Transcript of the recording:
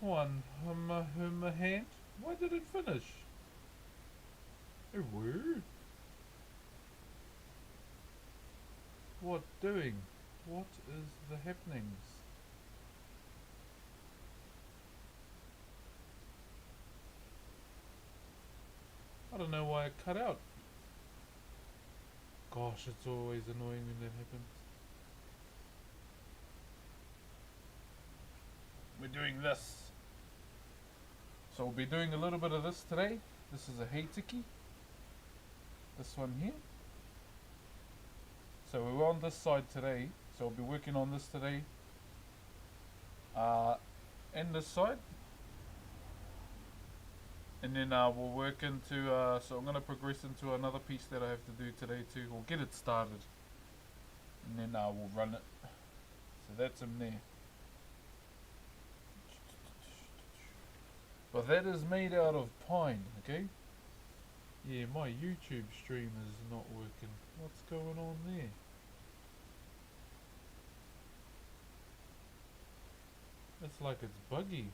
One hand. Why did it finish? Oh, woo. What doing? What is the happenings? I don't know why it cut out. Gosh, it's always annoying when that happens. We're doing this. So we'll be doing a little bit of this today. This is a heitiki. This one here. So we're on this side today. So we'll be working on this today. And this side. And then we'll work into, so I'm going to progress into another piece that I have to do today too. We'll get it started. And then we'll run it. So that's in there. But that is made out of pine, okay? Yeah, my YouTube stream is not working. What's going on there? It's like it's buggy.